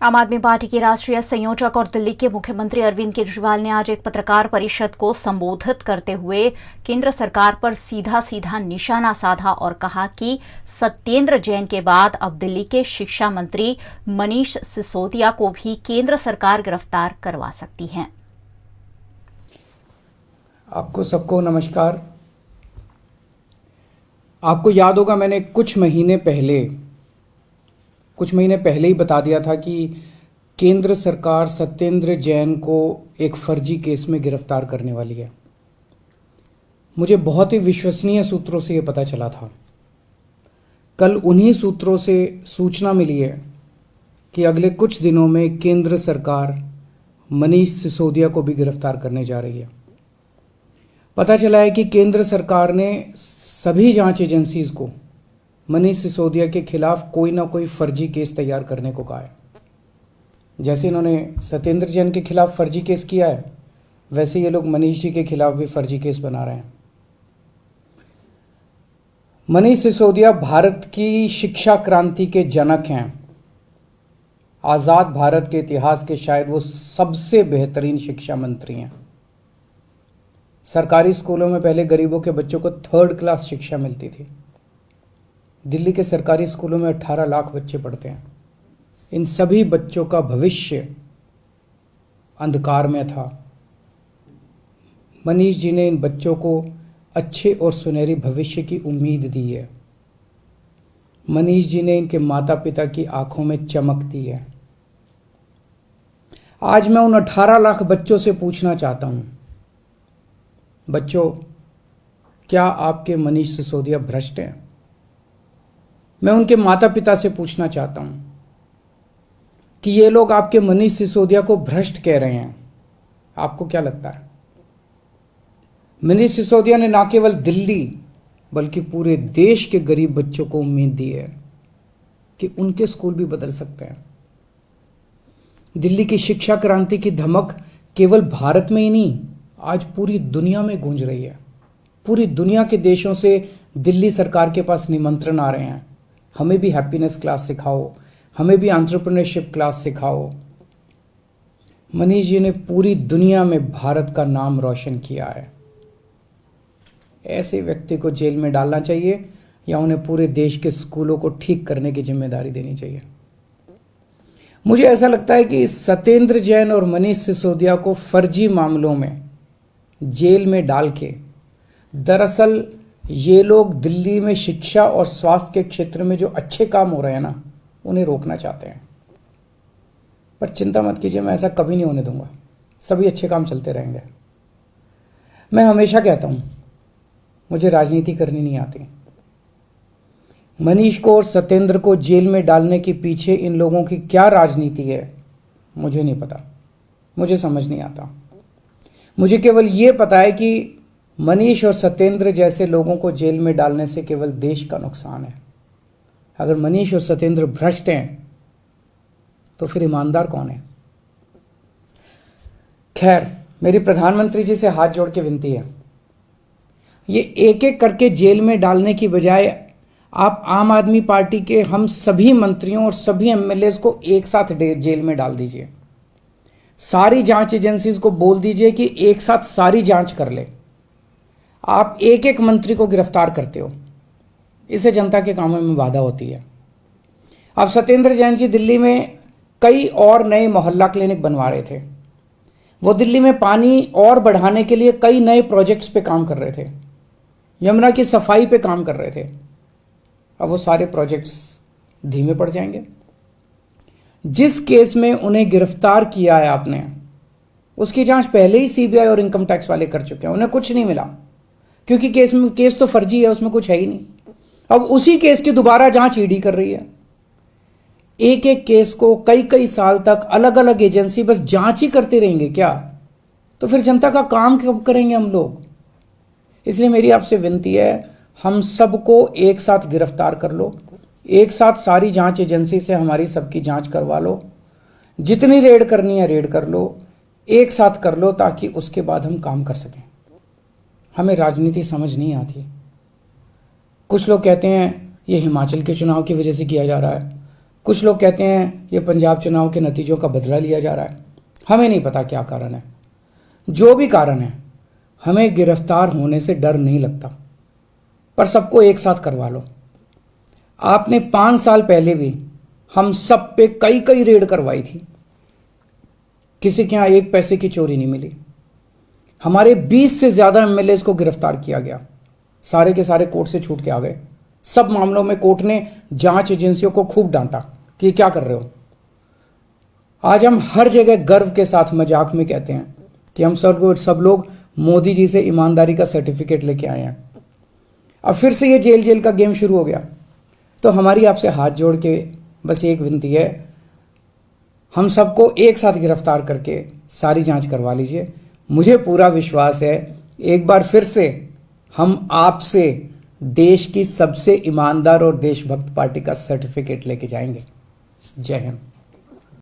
आम आदमी पार्टी के राष्ट्रीय संयोजक और दिल्ली के मुख्यमंत्री अरविंद केजरीवाल ने आज एक पत्रकार परिषद को संबोधित करते हुए केंद्र सरकार पर सीधा सीधा निशाना साधा और कहा कि सत्येंद्र जैन के बाद अब दिल्ली के शिक्षा मंत्री मनीष सिसोदिया को भी केंद्र सरकार गिरफ्तार करवा सकती है। आपको सबको नमस्कार। आपको याद होगा मैंने कुछ महीने पहले ही बता दिया था कि केंद्र सरकार सत्येंद्र जैन को एक फर्जी केस में गिरफ्तार करने वाली है। मुझे बहुत ही विश्वसनीय सूत्रों से यह पता चला था। कल उन्हीं सूत्रों से सूचना मिली है कि अगले कुछ दिनों में केंद्र सरकार मनीष सिसोदिया को भी गिरफ्तार करने जा रही है। पता चला है कि केंद्र सरकार ने सभी जांच एजेंसीज को मनीष सिसोदिया के खिलाफ कोई ना कोई फर्जी केस तैयार करने को कहा है। जैसे इन्होंने सत्येंद्र जैन के खिलाफ फर्जी केस किया है, वैसे ये लोग मनीष जी के खिलाफ भी फर्जी केस बना रहे हैं। मनीष सिसोदिया भारत की शिक्षा क्रांति के जनक हैं। आजाद भारत के इतिहास के शायद वो सबसे बेहतरीन शिक्षा मंत्री हैं। सरकारी स्कूलों में पहले गरीबों के बच्चों को 3rd क्लास शिक्षा मिलती थी। दिल्ली के सरकारी स्कूलों में 18 लाख बच्चे पढ़ते हैं। इन सभी बच्चों का भविष्य अंधकार में था। मनीष जी ने इन बच्चों को अच्छे और सुनहरी भविष्य की उम्मीद दी है। मनीष जी ने इनके माता पिता की आंखों में चमक दी है। आज मैं उन 18 लाख बच्चों से पूछना चाहता हूं, बच्चों, क्या आपके मनीष सिसोदिया भ्रष्ट हैं? मैं उनके माता पिता से पूछना चाहता हूं कि ये लोग आपके मनीष सिसोदिया को भ्रष्ट कह रहे हैं, आपको क्या लगता है? मनीष सिसोदिया ने ना केवल दिल्ली बल्कि पूरे देश के गरीब बच्चों को उम्मीद दी है कि उनके स्कूल भी बदल सकते हैं। दिल्ली की शिक्षा क्रांति की धमक केवल भारत में ही नहीं, आज पूरी दुनिया में गूंज रही है। पूरी दुनिया के देशों से दिल्ली सरकार के पास निमंत्रण आ रहे हैं, हमें भी हैप्पीनेस क्लास सिखाओ, हमें भी एंटरप्रेन्योरशिप क्लास सिखाओ। मनीष जी ने पूरी दुनिया में भारत का नाम रोशन किया है। ऐसे व्यक्ति को जेल में डालना चाहिए या उन्हें पूरे देश के स्कूलों को ठीक करने की जिम्मेदारी देनी चाहिए। मुझे ऐसा लगता है कि सत्येंद्र जैन और मनीष सिसोदिया को फर्जी मामलों में जेल में डाल के दरअसल ये लोग दिल्ली में शिक्षा और स्वास्थ्य के क्षेत्र में जो अच्छे काम हो रहे हैं ना, उन्हें रोकना चाहते हैं। पर चिंता मत कीजिए, मैं ऐसा कभी नहीं होने दूंगा। सभी अच्छे काम चलते रहेंगे। मैं हमेशा कहता हूं, मुझे राजनीति करनी नहीं आती। मनीष को और सत्येंद्र को जेल में डालने के पीछे इन लोगों की क्या राजनीति है, मुझे नहीं पता, मुझे समझ नहीं आता। मुझे केवल ये पता है कि मनीष और सत्येंद्र जैसे लोगों को जेल में डालने से केवल देश का नुकसान है। अगर मनीष और सत्येंद्र भ्रष्ट हैं तो फिर ईमानदार कौन है? खैर, मेरी प्रधानमंत्री जी से हाथ जोड़ के विनती है, ये एक एक करके जेल में डालने की बजाय आप आम आदमी पार्टी के हम सभी मंत्रियों और सभी एमएलएज को एक साथ जेल में डाल दीजिए। सारी जांच एजेंसीज को बोल दीजिए कि एक साथ सारी जांच कर ले। आप एक एक मंत्री को गिरफ्तार करते हो, इससे जनता के कामों में बाधा होती है। अब सत्येंद्र जैन जी दिल्ली में कई और नए मोहल्ला क्लिनिक बनवा रहे थे। वो दिल्ली में पानी और बढ़ाने के लिए कई नए प्रोजेक्ट्स पे काम कर रहे थे, यमुना की सफाई पे काम कर रहे थे। अब वो सारे प्रोजेक्ट्स धीमे पड़ जाएंगे। जिस केस में उन्हें गिरफ्तार किया है आपने, उसकी जांच पहले ही सीबीआई और इनकम टैक्स वाले कर चुके हैं। उन्हें कुछ नहीं मिला क्योंकि केस तो फर्जी है, उसमें कुछ है ही नहीं। अब उसी केस की दोबारा जांच ईडी कर रही है। एक एक केस को कई कई साल तक अलग अलग एजेंसी बस जांच ही करते रहेंगे क्या? तो फिर जनता का काम कब करेंगे हम लोग? इसलिए मेरी आपसे विनती है, हम सबको एक साथ गिरफ्तार कर लो, एक साथ सारी जांच एजेंसी से हमारी सबकी जांच करवा लो। जितनी रेड करनी है रेड कर लो, एक साथ कर लो, ताकि उसके बाद हम काम कर सकें। हमें राजनीति समझ नहीं आती। कुछ लोग कहते हैं ये हिमाचल के चुनाव की वजह से किया जा रहा है, कुछ लोग कहते हैं ये पंजाब चुनाव के नतीजों का बदला लिया जा रहा है। हमें नहीं पता क्या कारण है। जो भी कारण है, हमें गिरफ्तार होने से डर नहीं लगता, पर सबको एक साथ करवा लो। आपने 5 साल पहले भी हम सब पे कई कई रेड करवाई थी, किसी के यहां 1 पैसे की चोरी नहीं मिली। हमारे 20 से ज्यादा एमएलए को गिरफ्तार किया गया, सारे के सारे कोर्ट से छूट के आ गए। सब मामलों में कोर्ट ने जांच एजेंसियों को खूब डांटा कि क्या कर रहे हो। आज हम हर जगह गर्व के साथ मजाक में कहते हैं कि हम सब लोग मोदी जी से ईमानदारी का सर्टिफिकेट लेके आए हैं। अब फिर से ये जेल जेल का गेम शुरू हो गया। तो हमारी आपसे हाथ जोड़ के बस एक विनती है, हम सबको एक साथ गिरफ्तार करके सारी जांच करवा लीजिए। मुझे पूरा विश्वास है एक बार फिर से हम आपसे देश की सबसे ईमानदार और देशभक्त पार्टी का सर्टिफिकेट लेके जाएंगे। जय हिंद।